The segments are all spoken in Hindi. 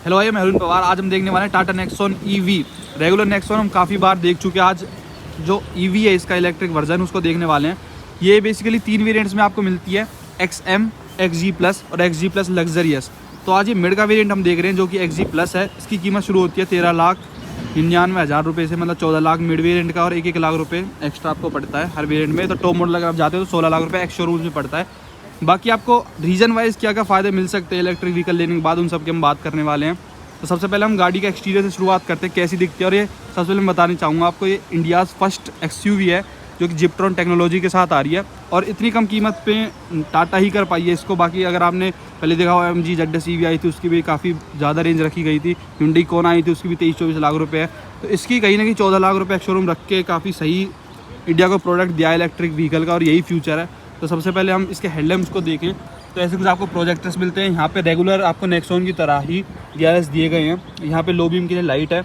हेलो भाई, मैं अरुण पवार। आज हम देखने वाले हैं Tata Nexon EV. Regular Nexon हम काफ़ी बार देख चुके हैं। आज जो ईवी है इसका इलेक्ट्रिक वर्जन उसको देखने वाले हैं। ये बेसिकली 3 वेरिएंट्स में आपको मिलती है, XM, XG प्लस और XG प्लस लग्जरियस। तो आज ये मिड का वेरिएंट हम देख रहे हैं जो कि XG प्लस है। इसकी कीमत शुरू होती है 13,99,000 रुपये से, मतलब 14 लाख मिड वेरिएंट का और 1-1 लाख रुपये एक्स्ट्रा आपको पड़ता है हर वेरिएंट में। तो टॉप मॉडल अगर आप जाते हो तो 16 लाख रुपये एक्स शोरूम में पड़ता है। बाकी आपको रीजन वाइज क्या क्या फ़ायदे मिल सकते हैं इलेक्ट्रिक व्हीकल लेने के बाद, उन सब की हम बात करने वाले हैं। तो सबसे पहले हम गाड़ी का एक्सटीरियर से शुरुआत करते हैं, कैसी दिखती है। और ये सबसे पहले मैं बताना चाहूँगा आपको, ये इंडियाज़ फर्स्ट XUV है जो कि जिप्ट्रॉन टेक्नोलॉजी के साथ आ रही है और इतनी कम कीमत पे टाटा ही कर पाई है इसको। बाकी अगर आपने पहले देखा हो MG ZS EV आई थी, उसकी भी काफ़ी ज़्यादा रेंज रखी गई थी। Hyundai Kona आई थी, उसकी भी 23-24 लाख रुपये है। तो इसकी कहीं ना कहीं 14 लाख रुपये शोरूम रख के काफ़ी सही इंडिया को प्रोडक्ट दिया है इलेक्ट्रिक व्हीकल का, और यही फ्यूचर है। तो सबसे पहले हम इसके हेडलैम्प्स को देखें तो ऐसे कुछ आपको प्रोजेक्टर्स मिलते हैं। यहाँ पे रेगुलर आपको नेक्सॉन की तरह ही DRS दिए गए हैं। यहाँ पे लो बीम के लिए लाइट है,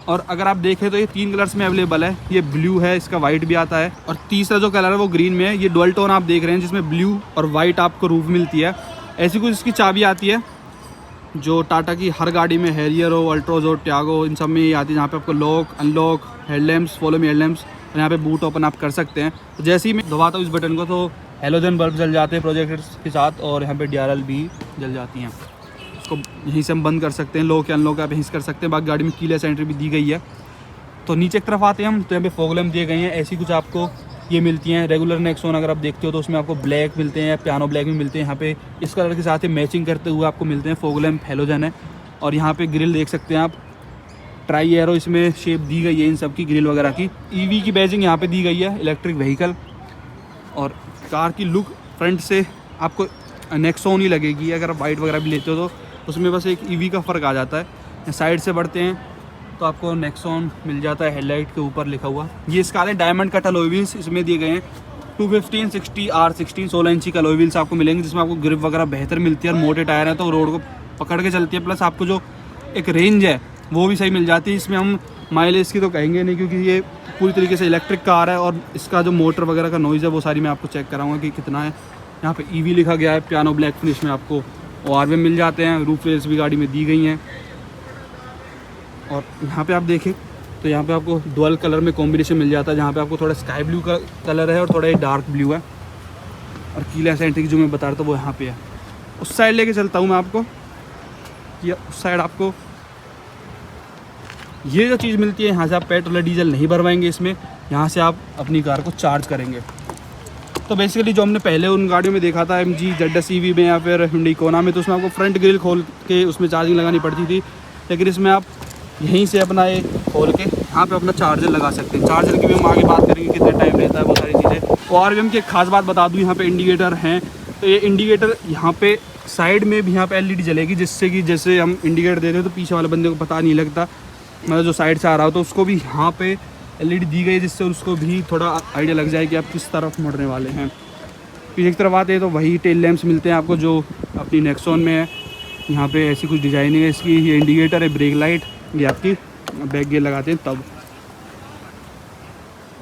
और अगर आप देखें तो ये 3 कलर्स में अवेलेबल है। ये ब्लू है, इसका वाइट भी आता है, और तीसरा जो कलर है वो ग्रीन में है। ये डुअल टोन आप देख रहे हैं जिसमें ब्लू और वाइट आपको रूफ मिलती है। ऐसी कुछ इसकी चाबी आती है जो टाटा की हर गाड़ी में, हैरियर हो, अल्ट्रोज हो, ट्यागो, इन सब में ये आती है। जहाँ पे आपको lock, unlock, headlamps, follow me headlamps, और यहाँ पे बूट ओपन आप कर सकते हैं। तो जैसे ही मैं दबाता हूँ इस बटन को तो हेलोजन बल्ब जल जाते हैं प्रोजेक्टर्स के साथ, और यहाँ पे DRL भी जल जाती हैं। इसको यहीं से हम बंद कर सकते हैं, लॉक या अनलॉक आप यहीं से कर सकते हैं। बाकी गाड़ी में कीलेस एंट्री भी दी गई है। तो नीचे की तरफ आते हैं हम, तो यहाँ पे फॉग लैम्प दिए गए हैं। ऐसी कुछ आपको ये मिलती हैं। रेगुलर नेक्सॉन अगर आप देखते हो तो उसमें आपको ब्लैक मिलते हैं, पियानो ब्लैक भी मिलते हैं। यहाँ पे इस कलर के साथ ही मैचिंग करते हुए आपको मिलते हैं फॉग लैम्प हेलोजन है। और यहाँ पे ग्रिल देख सकते हैं आप, ट्राई एरो इसमें शेप दी गई है इन सब की ग्रिल वगैरह की। EV की बैजिंग यहाँ पे दी गई है, इलेक्ट्रिक व्हीकल। और कार की लुक फ्रंट से आपको नेक्सॉन ही लगेगी। अगर आप वाइट वगैरह भी लेते हो तो उसमें बस एक EV का फ़र्क आ जाता है। साइड से बढ़ते हैं तो आपको नेक्सॉन मिल जाता है हेडलाइट के ऊपर लिखा हुआ। ये इसका है डायमंड कट अलॉय व्हील्स इसमें दिए गए हैं। 215 60 R16 16 इंची का अलॉय व्हील्स आपको मिलेंगे, जिसमें आपको ग्रिप वगैरह बेहतर मिलती है और मोटे टायर हैं तो रोड को पकड़ के चलती है। प्लस आपको जो एक रेंज है वो भी सही मिल जाती है। इसमें हम माइलेज की तो कहेंगे नहीं क्योंकि ये पूरी तरीके से इलेक्ट्रिक कार है, और इसका जो मोटर वगैरह का नॉइज़ है वो सारी मैं आपको चेक कराऊंगा कि कितना है। यहाँ पे EV लिखा गया है, पियानो ब्लैक फिनिश में आपको ORV मिल जाते हैं। रूफ रेल्स भी गाड़ी में दी गई हैं। और यहाँ पे आप देखें तो यहाँ पे आपको डुअल कलर में कॉम्बिनेशन मिल जाता है, जहाँ पे आपको थोड़ा स्काई ब्लू का कलर है और थोड़ा डार्क ब्लू है। और कीलेस एंट्री जो मैं बता रहा था वो यहाँ पे है। उस साइड लेके चलता हूँ मैं आपको कि उस साइड आपको ये जो चीज़ मिलती है, यहाँ से आप पेट्रोल या डीजल नहीं भरवाएंगे इसमें, यहाँ से आप अपनी कार को चार्ज करेंगे। तो बेसिकली जो हमने पहले उन गाड़ियों में देखा था MG ZS EV में या फिर Hyundai Kona में, तो उसमें आपको फ्रंट ग्रिल खोल के उसमें चार्जिंग लगानी पड़ती थी। लेकिन इसमें आप यहीं से अपना ये खोल के यहाँ पे अपना चार्जर लगा सकते हैं। चार्जर की भी हम आगे बात करेंगे कितना टाइम रहता है वो सारी चीज़ें। और भी हम की एक खास बात बता दूँ, यहाँ पे इंडिकेटर हैं। तो ये इंडिकेटर यहाँ पे साइड में भी यहाँ पे LED जलेगी, जिससे कि जैसे हम इंडिकेटर देते हैं तो पीछे वाले बंदे को पता नहीं लगता, मतलब जो साइड से आ रहा हो तो उसको भी यहाँ पे LED दी गई है, जिससे उसको भी थोड़ा आइडिया लग जाए कि आप किस तरफ मुड़ने वाले हैं। पीछे की तरफ आते हैं तो वही टेल लैंप्स मिलते हैं आपको जो अपनी नेक्सॉन में है। यहाँ पे ऐसी कुछ डिज़ाइनिंग है इसकी। ये इंडिकेटर है, ब्रेक लाइट, ये आपकी बैक गियर लगाते हैं तब।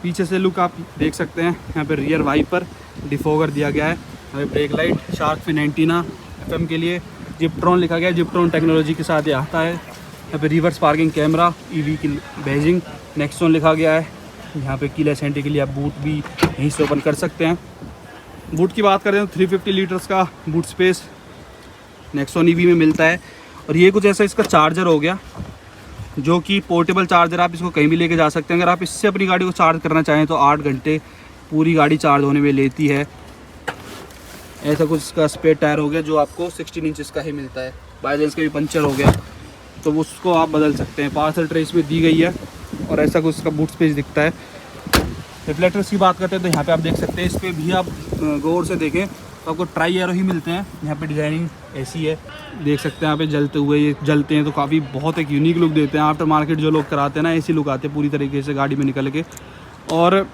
पीछे से लुक आप देख सकते हैं, यहाँ पे रियर वाइपर डिफोगर दिया गया है। यहाँ पे brake light shark fin antenna FM के लिए जिप्ट्रॉन लिखा गया है, जिप्ट्रॉन टेक्नोलॉजी के साथ ये आता है। यहाँ पे रिवर्स पार्किंग कैमरा, EV की बैजिंग, नेक्सॉन लिखा गया है। यहाँ पे कीलेस एंट्री के लिए आप बूट भी यहीं से ओपन कर सकते हैं। बूट की बात करें तो 350 लीटर्स का बूट स्पेस नेक्सॉन EV में मिलता है। और ये कुछ ऐसा इसका चार्जर हो गया जो कि पोर्टेबल चार्जर, आप इसको कहीं भी लेके जा सकते हैं। अगर आप इससे अपनी गाड़ी को चार्ज करना चाहें तो 8 घंटे पूरी गाड़ी चार्ज होने में लेती है। ऐसा कुछ इसका स्पेयर टायर हो गया जो आपको 16 इंचज़ का ही मिलता है। बाई चांस का भी पंचर हो गया तो उसको आप बदल सकते हैं। पार्सल ट्रे इसमें दी गई है, और ऐसा कुछ इसका बूट स्पेस दिखता है। रिफ्लेक्टर्स की बात करते हैं तो यहाँ पे आप देख सकते हैं, इस पर भी आप गौर से देखें तो आपको ट्राई एरो ही मिलते हैं। यहाँ पे डिज़ाइनिंग ऐसी है, देख सकते हैं यहाँ पे जलते हुए, ये जलते हैं तो काफ़ी बहुत एक यूनिक लुक देते हैं। आफ्टर मार्केट जो लोग कराते हैं ना, ऐसी लुक आते हैं पूरी तरीके से गाड़ी में निकल के। और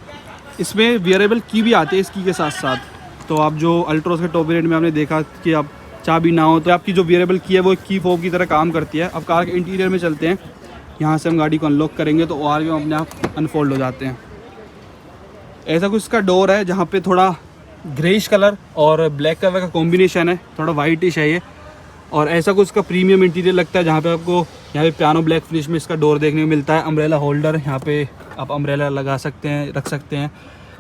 इसमें वियरेबल की भी आती है इसकी के साथ साथ। तो आप जो अल्ट्रोज के टॉप वेरिएंट में आपने देखा कि आप चाबी ना हो तो आपकी जो वियरेबल की है वो की फोब की तरह काम करती है। अब कार के इंटीरियर में चलते हैं, यहाँ से हम गाड़ी को अनलॉक करेंगे तो और भी अपने आप अनफोल्ड हो जाते हैं। ऐसा कुछ इसका डोर है जहाँ पे थोड़ा ग्रेइश कलर और ब्लैक कलर का कॉम्बिनेशन है, थोड़ा वाइटिश है ये। और ऐसा कुछ इसका प्रीमियम इंटीरियर लगता है, जहाँ पे आपको यहाँ पे पियानो ब्लैक फिनिश में इसका डोर देखने को मिलता है। अम्ब्रेला होल्डर, यहाँ पे आप अम्ब्रेला लगा सकते हैं, रख सकते हैं,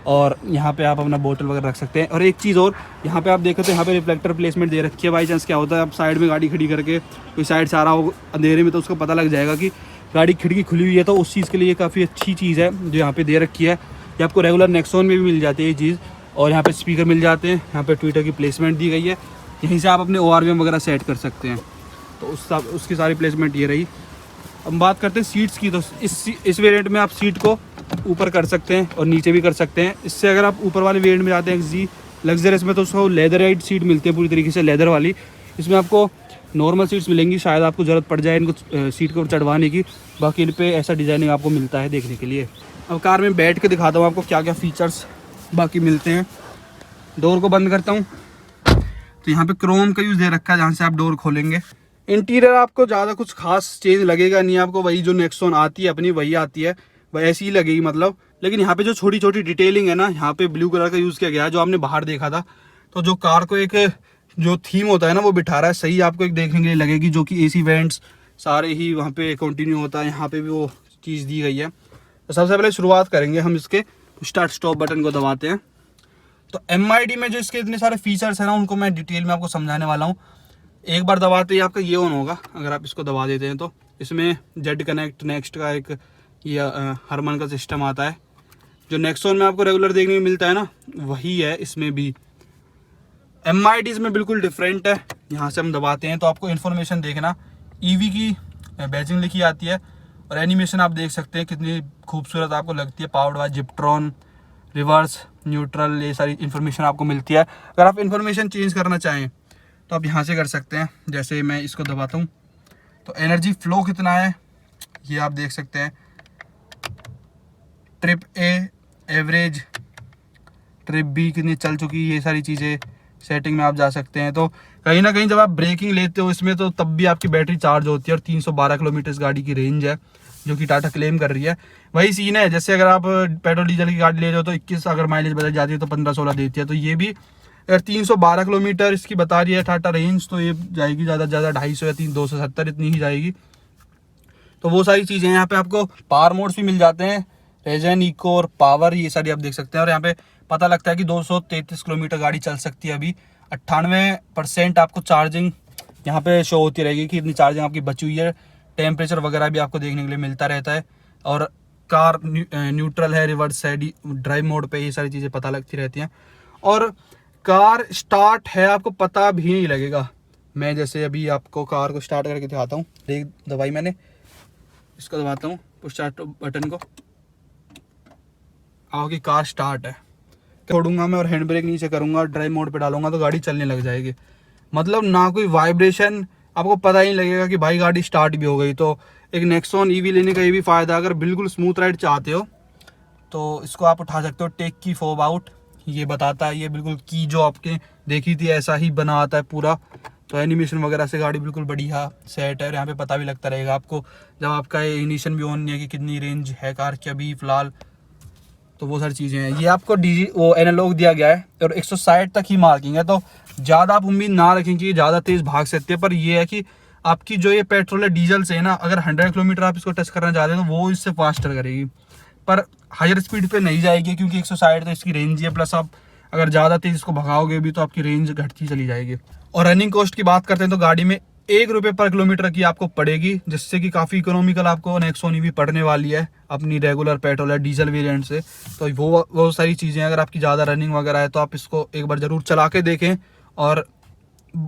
और यहाँ पे आप अपना बोतल वगैरह रख सकते हैं। और एक चीज़ और, यहाँ पे आप देखो तो यहाँ पे रिफ्लेक्टर प्लेसमेंट दे रखी है। बाई चांस क्या होता है, आप साइड में गाड़ी खड़ी करके कोई साइड से आ रहा हो अंधेरे में, तो उसको पता लग जाएगा कि गाड़ी खिड़की खुली हुई है, तो उस चीज़ के लिए काफ़ी अच्छी चीज़ है जो यहाँ पे दे रखी है। ये आपको रेगुलर नेक्सॉन में भी मिल जाती है ये चीज़। और यहाँ पे स्पीकर मिल जाते हैं, यहाँ पे ट्विटर की प्लेसमेंट दी गई है, यहीं से आप अपने ORVM वगैरह सेट कर सकते हैं। तो उसकी सारी प्लेसमेंट ये रही। अब बात करते हैं सीट्स की, तो इस वेरिएंट में आप सीट को ऊपर कर सकते हैं और नीचे भी कर सकते हैं। इससे अगर आप ऊपर वाले वेरिएंट में जाते हैं XG लग्जरियस में, तो उसको लेदराइट सीट मिलती है पूरी तरीके से लेदर वाली। इसमें आपको नॉर्मल सीट्स मिलेंगी, शायद आपको ज़रूरत पड़ जाए इनको सीट को चढ़वाने की, बाकी इन पे ऐसा डिज़ाइनिंग आपको मिलता है देखने के लिए। अब कार में बैठ के दिखाता हूँ आपको क्या क्या फ़ीचर्स बाकी मिलते हैं। डोर को बंद करता हूँ तो यहाँ पे क्रोम का यूज़ दे रखा है, जहाँ से आप डोर खोलेंगे। इंटीरियर आपको ज़्यादा कुछ खास चेंज लगेगा नहीं, आपको वही जो नेक्सॉन आती है अपनी वही आती है, वह ऐसी ही लगेगी मतलब। लेकिन यहाँ पे जो छोटी छोटी डिटेलिंग है ना, यहाँ पे ब्लू कलर का यूज़ किया गया है, जो आपने बाहर देखा था। तो जो कार को एक जो थीम होता है ना वो बिठा रहा है, सही आपको एक देखने के लिए लगेगी, जो कि AC वेंट्स सारे ही वहाँ पे कंटिन्यू होता है, यहाँ पे भी वो चीज़ दी गई है। तो सबसे पहले शुरुआत करेंगे हम इसके स्टार्ट स्टॉप बटन को दबाते हैं। तो MID में जो इसके इतने सारे फीचर्स हैं ना, उनको मैं डिटेल में आपको समझाने वाला हूँ। एक बार दबाते ही आपका ये ऑन होगा, अगर आप इसको दबा देते हैं तो इसमें Z कनेक्ट नेक्स्ट का एक ये हरमन का सिस्टम आता है, जो नेक्सॉन में आपको रेगुलर देखने को मिलता है ना, वही है इसमें भी। MID इसमें बिल्कुल डिफरेंट है। यहाँ से हम दबाते हैं तो आपको इन्फॉर्मेशन देखना, EV की बैजिंग लिखी आती है, और एनिमेशन आप देख सकते हैं कितनी खूबसूरत आपको लगती है। Powered by Ziptron, reverse, neutral, ये सारी इन्फॉर्मेशन आपको मिलती है। अगर आप इन्फॉर्मेशन चेंज करना चाहें तो आप यहाँ से कर सकते हैं। जैसे मैं इसको दबाता हूँ तो एनर्जी फ्लो कितना है ये आप देख सकते हैं। Trip A average, trip B कितनी चल चुकी, ये सारी चीज़ें सेटिंग में आप जा सकते हैं। तो कहीं ना कहीं जब आप ब्रेकिंग लेते हो इसमें, तो तब भी आपकी बैटरी चार्ज होती है। और 312 किलोमीटर इस गाड़ी की रेंज है, जो कि टाटा क्लेम कर रही है। वही सीन है, जैसे अगर आप पेट्रोल डीजल की गाड़ी ले जाओ तो 21 अगर माइलेज बदल जाती है तो 15-16 देती है। तो ये भी अगर 312 किलोमीटर इसकी बता रही है टाटा रेंज, तो ये जाएगी ज़्यादा से ज़्यादा 250 या 270 इतनी ही जाएगी। तो वो सारी चीज़ें यहाँ पे आपको पावर मोड्स भी मिल जाते हैं, रेजन, इको और पावर, ये सारी आप देख सकते हैं। और यहाँ पे पता लगता है कि 233 किलोमीटर गाड़ी चल सकती है अभी। 98% आपको चार्जिंग यहाँ पे शो होती रहेगी कि इतनी चार्जिंग आपकी बची हुई है। टेम्परेचर वगैरह भी आपको देखने के लिए मिलता रहता है। और कार न्यूट्रल है, रिवर्स है, ड्राइव मोड पे, ये सारी चीज़ें पता लगती रहती हैं। और कार स्टार्ट है आपको पता भी नहीं लगेगा। मैं जैसे अभी आपको कार को स्टार्ट करके दिखाता हूँ, एक दवाई मैंने, इसको दबाता हूँ पुश स्टार्ट बटन को, आपकी कार स्टार्ट है। छोड़ूंगा मैं और हैंड ब्रेक नीचे करूंगा, ड्राइव मोड पे डालूंगा तो गाड़ी चलने लग जाएगी। मतलब ना कोई वाइब्रेशन, आपको पता ही नहीं लगेगा कि भाई गाड़ी स्टार्ट भी हो गई। तो एक नेक्सॉन EV लेने का ये भी फ़ायदा, अगर बिल्कुल स्मूथ राइड चाहते हो तो इसको आप उठा सकते हो। टेक की फोब आउट ये बताता है, ये बिल्कुल की जो आपके देखी थी ऐसा ही बना आता है पूरा। तो एनिमेशन वगैरह से गाड़ी बिल्कुल बढ़िया सेट है। और यहाँ पे पता भी लगता रहेगा आपको जब आपका इग्निशन भी ऑन नहीं है कि कितनी रेंज है कार की अभी फ़िलहाल। तो वो सारी चीज़ें हैं। ये आपको वो एनालॉग दिया गया है और 160 तक ही मार्किंग है। तो ज़्यादा आप उम्मीद ना रखें कि ज़्यादा तेज़ भाग सकते हैं। पर ये है कि आपकी जो ये पेट्रोल है डीजल से है ना, अगर 100 किलोमीटर आप इसको टच करना चाहते हैं तो वो इससे फास्टर करेगी, पर हायर स्पीड पे नहीं जाएगी क्योंकि 160 तो इसकी रेंज है। प्लस आप अगर ज़्यादा तेज़ इसको भगाओगे भी तो आपकी रेंज घटती चली जाएगी। और रनिंग कॉस्ट की बात करते हैं तो गाड़ी में 1 रुपये पर किलोमीटर की आपको पड़ेगी, जिससे कि काफ़ी इकोनॉमिकल आपको नेक्सॉन EV पड़ने वाली है अपनी रेगुलर पेट्रोल या डीजल वेरिएंट से। तो वो सारी चीज़ें, अगर आपकी ज़्यादा रनिंग वगैरह है तो आप इसको एक बार ज़रूर चला के देखें और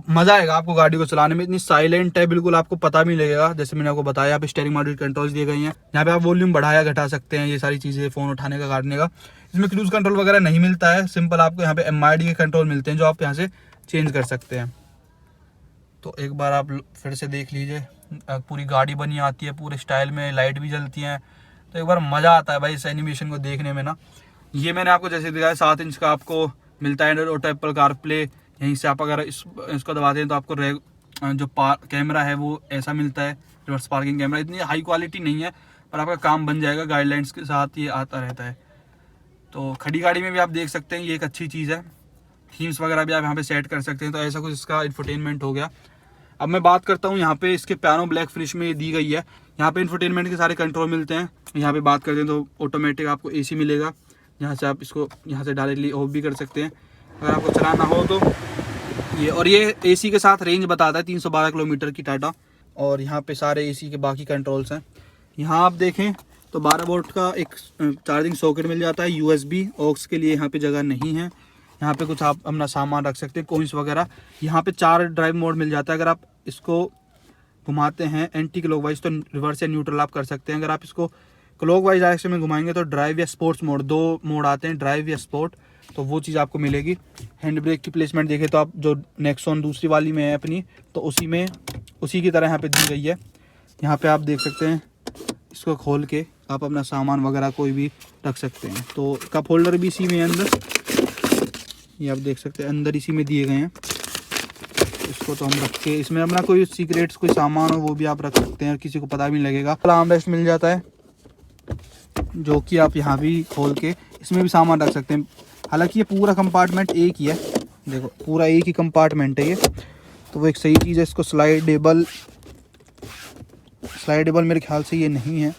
मज़ा आएगा आपको गाड़ी को चलाने में। इतनी साइलेंट है, बिल्कुल आपको पता भी नहीं लगेगा। जैसे मैंने आपको बताया, आप स्टीयरिंग मॉड्यूल कंट्रोल्स दिए गए हैं, यहाँ पे आप वॉल्यूम बढ़ाया घटा सकते हैं, ये सारी चीज़ें, फ़ोन उठाने का काटने का। इसमें क्रूज़ कंट्रोल वगैरह नहीं मिलता है, सिंपल आपको यहाँ पे MID के कंट्रोल मिलते हैं जो आप यहाँ से चेंज कर सकते हैं। तो एक बार आप फिर से देख लीजिए, पूरी गाड़ी बनी आती है पूरे स्टाइल में, लाइट भी जलती हैं। तो एक बार मज़ा आता है भाई इस एनिमेशन को देखने में ना। ये मैंने आपको जैसे दिखाया 7 इंच का आपको मिलता है एंड्रॉइड ऑटो, एप्पल कारप्ले। यहीं से आप अगर इसको दबाते हैं तो आपको जो कैमरा है वो ऐसा मिलता है, रिवर्स पार्किंग कैमरा। इतनी हाई क्वालिटी नहीं है पर आपका काम बन जाएगा, गाइडलाइंस के साथ ये आता रहता है। तो खड़ी गाड़ी में भी आप देख सकते हैं, ये एक अच्छी चीज़ है। थीम्स वगैरह भी आप यहाँ पे सेट कर सकते हैं। तो ऐसा कुछ इसका इंफोटेनमेंट हो गया। अब मैं बात करता हूँ यहाँ पे इसके पियानो ब्लैक फिनिश में दी गई है। यहाँ पे इंफोटेनमेंट के सारे कंट्रोल मिलते हैं। यहाँ पे बात करते हैं तो ऑटोमेटिक आपको एसी मिलेगा, यहाँ से आप इसको यहाँ से डायरेक्टली ऑफ भी कर सकते हैं अगर आपको चलाना हो तो ये। और ये एसी के साथ रेंज बताता है 312 किलोमीटर की टाटा। और यहाँ पे सारे एसी के बाकी कंट्रोल्स हैं। यहाँ आप देखें तो 12 वोल्ट का एक चार्जिंग सॉकेट मिल जाता है। USB ऑक्स के लिए यहाँ पे जगह नहीं है। यहाँ पे कुछ आप अपना सामान रख सकते हैं, कॉइन्स वगैरह। यहाँ पे 4 ड्राइव मोड मिल जाता है। अगर आप इसको घुमाते हैं एंटी क्लॉकवाइज तो रिवर्स या न्यूट्रल आप कर सकते हैं। अगर आप इसको क्लॉकवाइज डायरेक्शन में घुमाएंगे तो ड्राइव या स्पोर्ट्स मोड, 2 मोड आते हैं, ड्राइव या स्पोर्ट, तो वो चीज़ आपको मिलेगी। हैंड ब्रेक की प्लेसमेंट देखें तो आप जो नेक्सॉन दूसरी वाली में है अपनी, तो उसी की तरह यहाँ पे दी गई है। यहाँ पे आप देख सकते हैं, इसको खोल के आप अपना सामान वगैरह कोई भी रख सकते हैं। तो कप होल्डर भी इसी में है अंदर, ये आप देख सकते हैं अंदर इसी में दिए गए हैं। इसको तो हम रख के इसमें अपना कोई सीक्रेट्स कोई सामान हो वो भी आप रख सकते हैं और किसी को पता भी नहीं लगेगा। आर्म रेस्ट मिल जाता है जो कि आप यहाँ भी खोल के इसमें भी सामान रख सकते हैं। हालांकि ये पूरा कंपार्टमेंट एक ही है, देखो पूरा एक ही कंपार्टमेंट है ये, तो वो एक सही चीज़ है। इसको स्लाइडेबल मेरे ख्याल से ये नहीं है।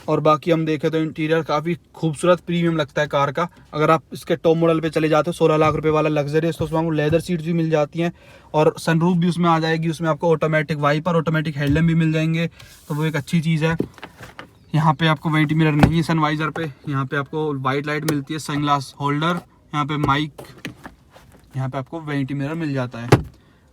और बाकी हम देखें तो इंटीरियर काफ़ी खूबसूरत प्रीमियम लगता है कार का। अगर आप इसके टॉप मॉडल पे चले जाते हो 16 लाख रुपए वाला लग्जरियस, तो उसमें आपको लेदर सीट्स भी मिल जाती हैं और सनरूफ भी उसमें आ जाएगी। उसमें आपको ऑटोमेटिक वाइपर, ऑटोमेटिक हेडलैम्प भी मिल जाएंगे, तो वो एक अच्छी चीज़ है। यहाँ पे आपको वेंटी मिरर नहीं है सनवाइजर पे। यहाँ पे आपको वाइट लाइट मिलती है, सनग्लास होल्डर, यहाँ पे माइक, यहाँ पे आपको वेंटी मिरर मिल जाता है।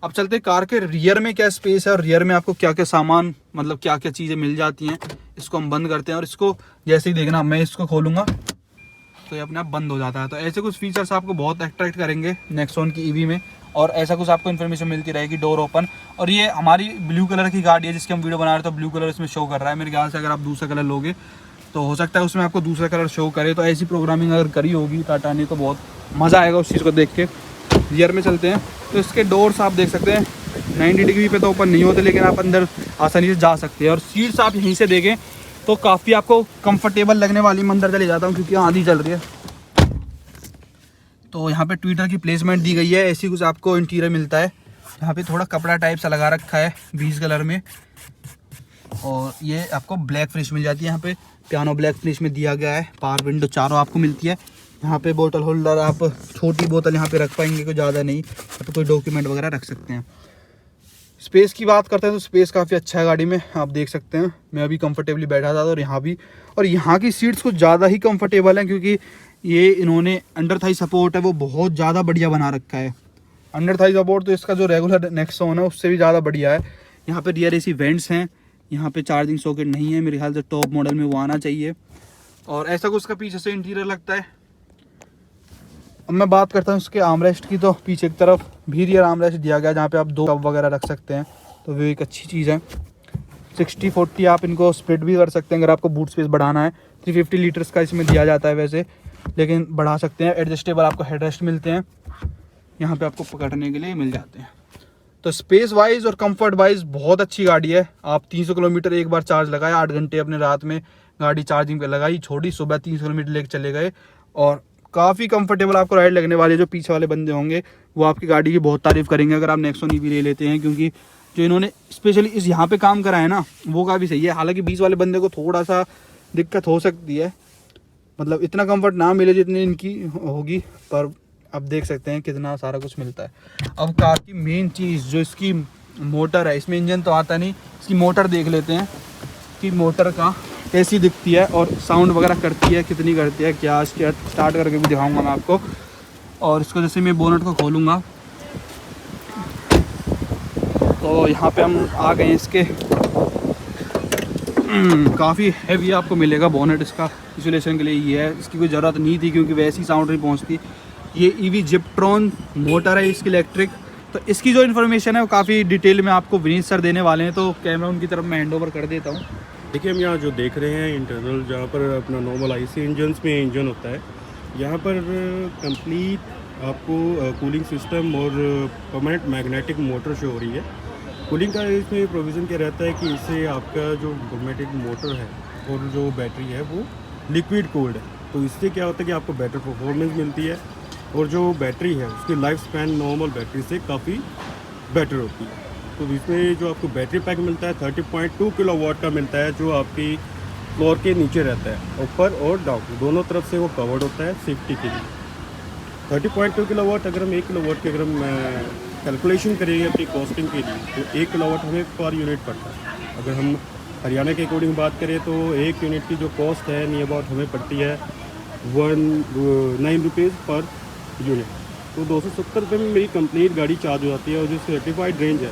अब चलते हैं कार के रियर में क्या स्पेस है और रियर में आपको क्या क्या सामान, मतलब क्या क्या चीज़ें मिल जाती हैं। इसको हम बंद करते हैं और इसको जैसे ही देखना मैं इसको खोलूँगा तो ये अपने आप बंद हो जाता है। तो ऐसे कुछ फीचर्स आपको बहुत अट्रैक्ट करेंगे नेक्सॉन की ईवी में, और ऐसा कुछ आपको इन्फॉर्मेशन मिलती रहेगी। डोर ओपन, और ये हमारी ब्लू कलर की गाड़ी है जिसकी हम वीडियो बना रहे हैं, तो ब्लू कलर इसमें शो कर रहा है। मेरे ख्याल से अगर आप दूसरा कलर लोगे तो हो सकता है उसमें आपको दूसरा कलर शो करे। तो ऐसी प्रोग्रामिंग अगर करी होगी टाटा ने तो बहुत मज़ा आएगा उस चीज़ को देख के। रियर में चलते हैं तो इसके डोर्स आप देख सकते हैं 90 डिग्री पे तो ओपन नहीं होते, लेकिन आप अंदर आसानी से जा सकते हैं। और सीट्स आप यहीं से देखें तो काफ़ी आपको कंफर्टेबल लगने वाली। मैं अंदर चले जाता हूँ क्योंकि आंधी चल रही है। तो यहाँ पे ट्विटर की प्लेसमेंट दी गई है, ऐसी कुछ आपको इंटीरियर मिलता है। यहाँ पे थोड़ा कपड़ा टाइप सा लगा रखा है 20 कलर में, और ये आपको ब्लैक फिनिश मिल जाती है। यहाँ पे पियानो ब्लैक फिनिश में दिया गया है। पावर विंडो चारों आपको मिलती है। यहाँ पे बोतल होल्डर, आप छोटी बोतल यहाँ पे रख पाएंगे, कोई ज़्यादा नहीं, तो कोई डॉक्यूमेंट वगैरह रख सकते हैं। स्पेस की बात करते हैं तो स्पेस काफ़ी अच्छा है गाड़ी में, आप देख सकते हैं। मैं अभी कंफर्टेबली बैठा था और यहाँ भी, और यहाँ की सीट्स कुछ ज़्यादा ही कंफर्टेबल हैं क्योंकि ये इन्होंने अंडर थाई सपोर्ट है वो बहुत ज़्यादा बढ़िया बना रखा है। अंडर थाई सपोर्ट तो इसका जो रेगुलर नेक्सॉन है उससे भी ज़्यादा बढ़िया है। यहाँ पे रियर एसी वेंट्स हैं, यहाँ पे चार्जिंग सॉकेट नहीं है, मेरे ख्याल से टॉप मॉडल में वो आना चाहिए। और ऐसा कुछ का पीछे से इंटीरियर लगता है। अब मैं बात करता हूँ उसके आर्मरेस्ट की, तो पीछे की तरफ भी रियर आर्मरेस्ट दिया गया जहाँ पे आप 2 कप वगैरह रख सकते हैं, तो वो एक अच्छी चीज़ है। 60-40 आप इनको स्प्लिट भी कर सकते हैं अगर आपको बूट स्पेस बढ़ाना है। 350 लीटर्स का इसमें दिया जाता है वैसे, लेकिन बढ़ा सकते हैं। एडजस्टेबल आपको हेडरेस्ट मिलते हैं, यहाँ पे आपको पकड़ने के लिए मिल जाते हैं। तो स्पेस वाइज और कंफर्ट वाइज बहुत अच्छी गाड़ी है। आप 300 किलोमीटर एक बार चार्ज लगाए, 8 घंटे अपने रात में गाड़ी चार्जिंग पे लगाई, छोड़ी, सुबह 300 किलोमीटर लेके चले गए, और काफ़ी कंफर्टेबल आपको राइड लगने वाली है। जो पीछे वाले बंदे होंगे वो आपकी गाड़ी की बहुत तारीफ़ करेंगे अगर आप नेक्सॉन ईवी ले लेते हैं, क्योंकि जो इन्होंने स्पेशली इस यहाँ पे काम करा है ना वो काफ़ी सही है। हालांकि 20 वाले बंदे को थोड़ा सा दिक्कत हो सकती है, मतलब इतना कंफर्ट ना मिले जितनी इनकी होगी, पर आप देख सकते हैं कितना सारा कुछ मिलता है। अब कार की मेन चीज़ जो इसकी मोटर है, इसमें इंजन तो आता नहीं, इसकी मोटर देख लेते हैं कि मोटर का कैसी दिखती है और साउंड वगैरह करती है, कितनी करती है, क्या स्टार्ट करके भी दिखाऊंगा मैं आपको। और इसको जैसे मैं बोनट को खोलूँगा तो यहाँ पे हम आ गए इसके। काफ़ी हैवी आपको मिलेगा बोनट, इसका इंसुलेशन के लिए ये है। इसकी कोई ज़रूरत नहीं थी क्योंकि वैसी साउंड नहीं पहुँचती। ये ईवी जिप्ट्रॉन मोटर है इसकी इलेक्ट्रिक। तो इसकी जो इन्फॉर्मेशन है वो काफ़ी डिटेल में आपको विनीत सर देने वाले हैं, तो कैमरा उनकी तरफ मैं हैंड ओवर कर देता हूँ। देखिए हम यहाँ जो देख रहे हैं इंटरनल, जहाँ पर अपना नॉर्मल आईसी इंजन्स में इंजन होता है, यहाँ पर कंप्लीट आपको कूलिंग सिस्टम और परमानेंट मैग्नेटिक मोटर शो हो रही है। कूलिंग का इसमें प्रोविज़न क्या रहता है कि इससे आपका जो मैग्नेटिक मोटर है और जो बैटरी है वो लिक्विड कूल्ड है, तो इससे क्या होता है कि आपको बेटर परफॉर्मेंस मिलती है, और जो बैटरी है उसकी लाइफ स्पैन नॉर्मल बैटरी से काफ़ी बेटर होती है। तो इसमें जो आपको बैटरी पैक मिलता है 30.2 किलोवाट का मिलता है, जो आपकी फ्लोर के नीचे रहता है, ऊपर और डाउन दोनों तरफ से वो कवर्ड होता है सेफ्टी के लिए। 30.2 किलोवाट, अगर हम 1 किलोवाट की अगर हम कैलकुलेशन करेंगे अपनी कॉस्टिंग के लिए, तो 1 किलोवाट हमें पर यूनिट पड़ता है। अगर हम हरियाणा के अकॉर्डिंग बात करें तो 1 यूनिट की जो कॉस्ट है नियर अबाउट हमें पड़ती है 9 रुपीज़ पर यूनिट। तो 270 रुपये में मेरी कंप्लीट गाड़ी चार्ज हो जाती है, और जो सर्टिफाइड रेंज है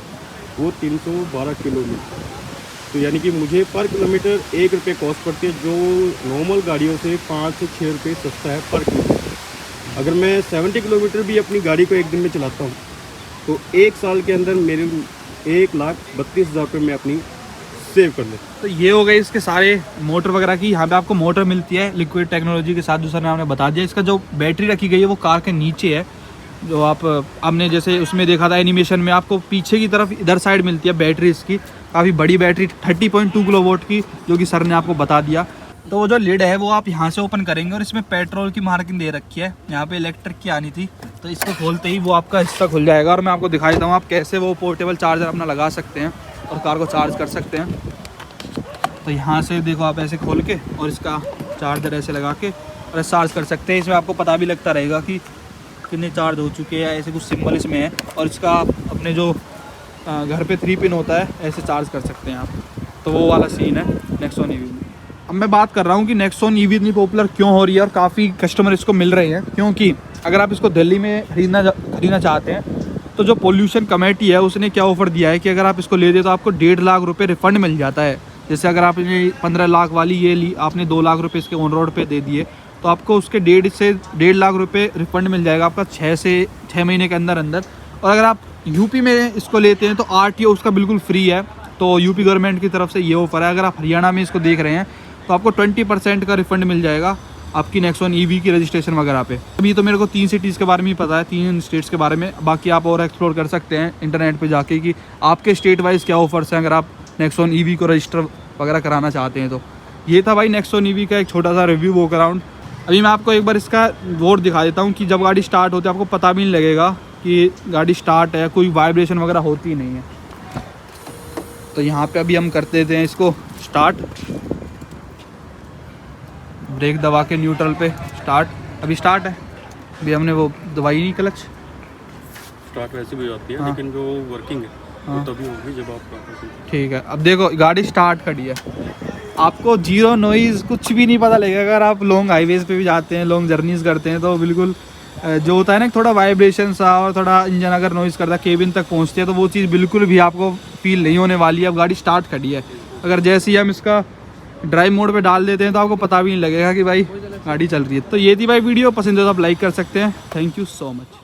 वो 312 किलोमीटर। तो यानी कि मुझे पर किलोमीटर 1 रुपये कॉस्ट पड़ती है, जो नॉर्मल गाड़ियों से 5 से 6 रुपये सस्ता है पर किलोमीटर। अगर मैं 70 किलोमीटर भी अपनी गाड़ी को एक दिन में चलाता हूँ तो 1 साल के अंदर मेरे 1,32,000 रुपये में अपनी सेव कर लेता। तो ये हो गए इसके सारे मोटर वगैरह की। यहाँ पे आपको मोटर मिलती है लिक्विड टेक्नोलॉजी के साथ, जो सर ने आपने बता दिया। इसका जो बैटरी रखी गई है वो कार के नीचे है, जो आपने जैसे उसमें देखा था एनिमेशन में, आपको पीछे की तरफ इधर साइड मिलती है बैटरी। इसकी काफ़ी बड़ी बैटरी 30.2 किलोवाट की, जो कि सर ने आपको बता दिया। तो वो जो लिड है वो आप यहाँ से ओपन करेंगे, और इसमें पेट्रोल की मार्किंग दे रखी है। यहाँ पे इलेक्ट्रिक की आनी थी, तो इसको खोलते ही वो आपका हिस्सा खुल जाएगा। और मैं आपको दिखा देता हूँ आप कैसे वो पोर्टेबल चार्जर अपना लगा सकते हैं और कार को चार्ज कर सकते हैं। तो यहाँ से देखो आप ऐसे खोल के और इसका चार्जर ऐसे लगा के और चार्ज कर सकते हैं। इसमें आपको पता भी लगता रहेगा कि कितने चार्ज हो चुके हैं, ऐसे कुछ सिंबल इसमें है। और इसका अपने जो घर पे 3 पिन होता है, ऐसे चार्ज कर सकते हैं आप। तो वो वाला सीन है नेक्सॉन ईवी में। अब मैं बात कर रहा हूँ कि नेक्सॉन ईवी इतनी पॉपुलर क्यों हो रही है और काफ़ी कस्टमर इसको मिल रहे हैं। क्योंकि अगर आप इसको दिल्ली में खरीदना चाहते हैं तो जो पोल्यूशन कमेटी है उसने क्या ऑफ़र दिया है कि अगर आप इसको लेते तो आपको 1.5 लाख रुपये रिफंड मिल जाता है। जैसे अगर आपने 15 लाख वाली ये ली, आपने 2 लाख रुपये इसके ऑन रोड पे दे दिए, तो आपको उसके 1.5 लाख रुपये रिफंड मिल जाएगा आपका 6 से 6 महीने के अंदर अंदर। और अगर आप यूपी में इसको लेते हैं तो RTO उसका बिल्कुल फ्री है। तो यूपी गवर्नमेंट की तरफ से ये ऑफ़र है। अगर आप हरियाणा में इसको देख रहे हैं तो आपको 20% का रिफंड मिल जाएगा आपकी नेक्सॉन ईवी की रजिस्ट्रेशन वगैरह पे। अभी तो मेरे को 3 सिटीज़ के बारे में ही पता है, 3 स्टेट्स के बारे में। बाकी आप और एक्सप्लोर कर सकते हैं इंटरनेट पे जाके कि आपके स्टेट वाइज क्या ऑफर्स हैं अगर आप नेक्सॉन ईवी को रजिस्टर वगैरह कराना चाहते हैं। तो ये था भाई नेक्सॉन ईवी का एक छोटा सा रिव्यू वॉक अराउंड। अभी मैं आपको एक बार इसका बोर्ड दिखा देता हूँ कि जब गाड़ी स्टार्ट होती है आपको पता भी नहीं लगेगा कि गाड़ी स्टार्ट है, कोई वाइब्रेशन वगैरह होती नहीं है। तो यहाँ पे अभी हम कर देते हैं इसको स्टार्ट, ब्रेक दबा के न्यूट्रल पे स्टार्ट। अभी स्टार्ट है, अभी हमने वो दबाई नहीं क्लच। स्टार्ट वैसे भी होती है, हाँ। लेकिन जो वर्किंग है हाँ। वो तभी होगी जब आप ठीक है, अब देखो गाड़ी स्टार्ट खड़ी है, आपको जीरो नॉइज़ कुछ भी नहीं पता लगेगा। अगर आप लॉन्ग हाईवेज़ पे भी जाते हैं, लॉन्ग जर्नीज़ करते हैं, तो बिल्कुल जो होता है ना थोड़ा वाइब्रेशन सा और थोड़ा इंजन अगर नॉइज़ करता है केबिन तक पहुंचते हैं, तो वो चीज़ बिल्कुल भी आपको फील नहीं होने वाली है। अब गाड़ी स्टार्ट खड़ी है, अगर जैसे ही हम इसका ड्राइव मोड पे डाल देते हैं तो आपको पता भी नहीं लगेगा कि भाई गाड़ी चल रही है। तो ये थी भाई वीडियो, पसंद है तो आप लाइक कर सकते हैं। Thank you so much.